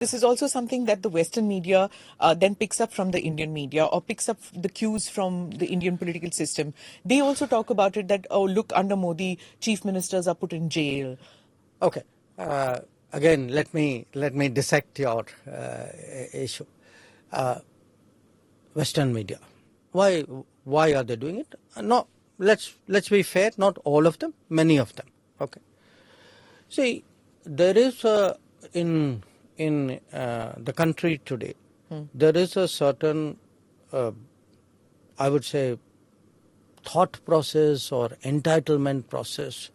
This is also something that the Western media then picks up from the Indian media or picks up the cues from the Indian political system. They also talk about it that, oh, look, under Modi, chief ministers are put in jail. Okay. Again, let me dissect your issue. Western media. Why are they doing it? No, let's be fair. Not all of them. Many of them. Okay. See, there is in the country today, there is a certain, I would say, thought process or entitlement process,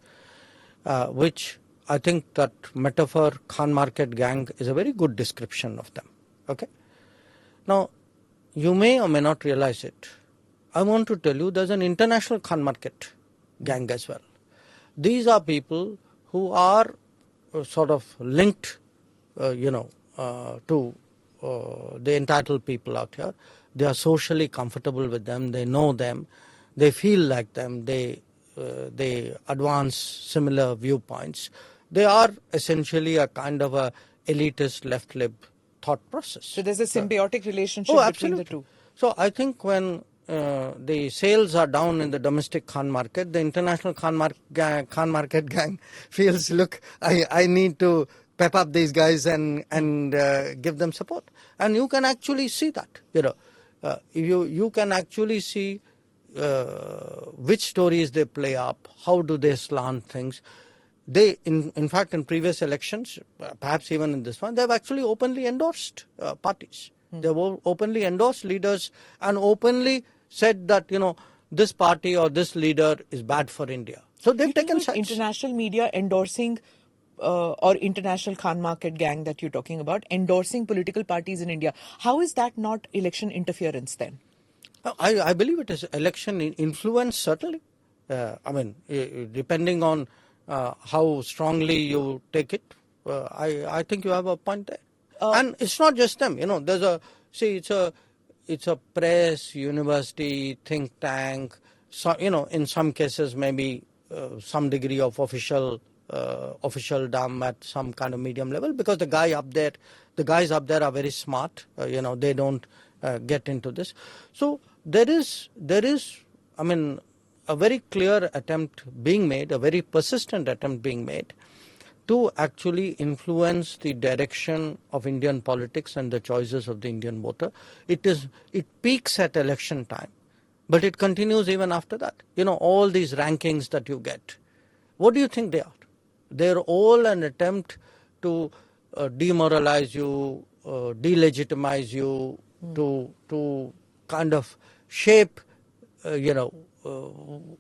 which I think that metaphor Khan Market gang is a very good description of them. Okay. Now, you may or may not realize it. I want to tell you there's an international Khan Market gang as well. These are people who are sort of linked, to the entitled people out here. They are socially comfortable with them. They know them. They feel like them. They advance similar viewpoints. They are essentially a kind of a elitist left-lib thought process. So there's a symbiotic relationship between the two. So I think when the sales are down in the domestic Khan market, the international Khan market gang feels, look, I need to pep up these guys and give them support. And you can actually see that. You can actually see which stories they play up, how do they slant things. They, in fact, in previous elections, perhaps even in this one, they've actually openly endorsed parties. They've openly endorsed leaders and openly said that, this party or this leader is bad for India. So they've taken sides. International media endorsing or international Khan Market gang that you're talking about, endorsing political parties in India. How is that not election interference then? I believe it is election influence, certainly. Depending on how strongly you take it, I think you have a point there. And it's not just them, there's it's a press, university, think tank, so, in some cases maybe some degree of officialdom at some kind of medium level, because the guys up there are very smart, they don't get into this. So there is a very clear attempt being made, a very persistent attempt being made to actually influence the direction of Indian politics and the choices of the Indian voter. It peaks at election time, but it continues even after that. All these rankings that you get, what do you think they are? They're all an attempt to demoralize you, delegitimize you, to kind of shape,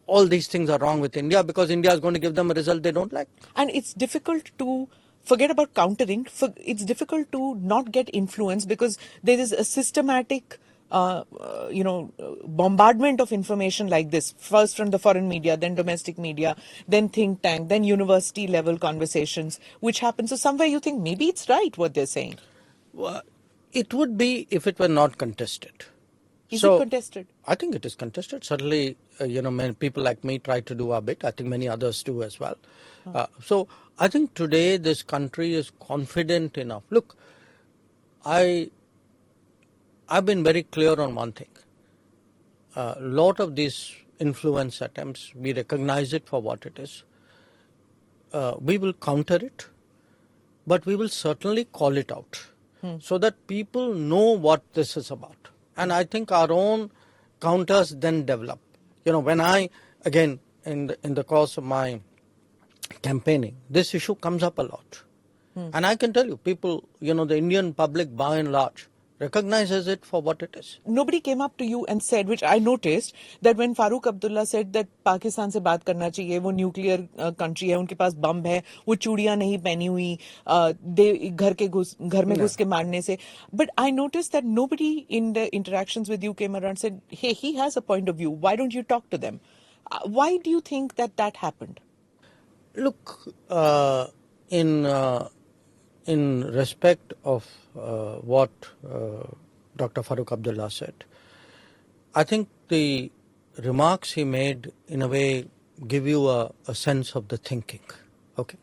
all these things are wrong with India because India is going to give them a result they don't like. And it's difficult to forget about countering. It's difficult to not get influence because there is a systematic, bombardment of information like this. First from the foreign media, then domestic media, then think tank, then university level conversations, which happen. So somewhere you think maybe it's right what they're saying. Well, it would be if it were not contested. Is it contested? I think it is contested. Certainly, many people like me try to do our bit. I think many others do as well. So I think today this country is confident enough. Look, I've been very clear on one thing. A lot of these influence attempts, we recognize it for what it is. We will counter it, but we will certainly call it out so that people know what this is about. And I think our own counters then develop. When I, again, in the course of my campaigning, this issue comes up a lot. And I can tell you, people, the Indian public by and large recognizes it for what it is. Nobody came up to you and said, which I noticed, that when Farooq Abdullah said that Pakistan se baat karna chahiye, wo nuclear country hai, unke paas bomb hai, wo chudiyan nahi pehni hui, ghar mein ghus ke marne se. But I noticed that nobody in the interactions with you came around and said, hey, he has a point of view. Why don't you talk to them? Why do you think that happened? Look, in respect of what Dr. Farooq Abdullah said, I think the remarks he made in a way give you a sense of the thinking. Okay,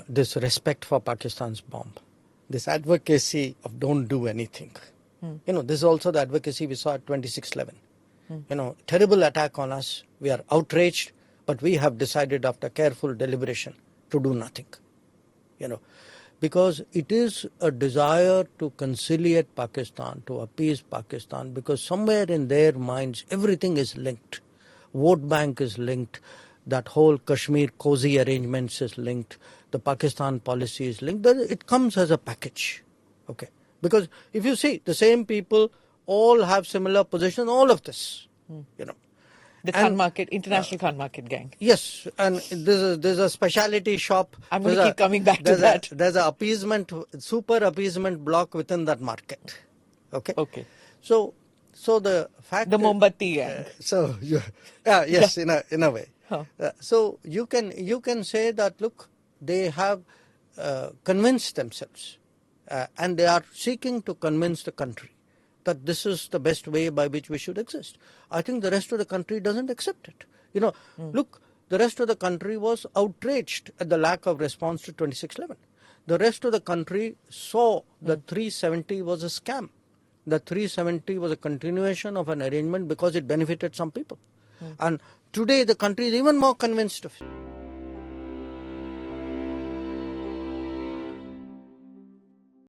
this respect for Pakistan's bomb, this advocacy of don't do anything. This is also the advocacy we saw at 26/11. Terrible attack on us. We are outraged, but we have decided after careful deliberation to do nothing. Because it is a desire to conciliate Pakistan, to appease Pakistan, because somewhere in their minds everything is linked. Vote bank is linked. That whole Kashmir cozy arrangements is linked. The Pakistan policy is linked. It comes as a package. Okay. Because if you see, the same people all have similar position, all of this. The Khan Market, International Khan Market gang. Yes, and there's a specialty shop. I'm going to keep coming back to that. There's a super appeasement block within that market. Okay. Okay. So the fact. The Mombatti gang. Yes, in a way. Huh. So you can say that, look, they have convinced themselves, and they are seeking to convince the country that this is the best way by which we should exist. I think the rest of the country doesn't accept it. Look, the rest of the country was outraged at the lack of response to 26/11. The rest of the country saw that 370 was a scam. The 370 was a continuation of an arrangement because it benefited some people. And today the country is even more convinced of it.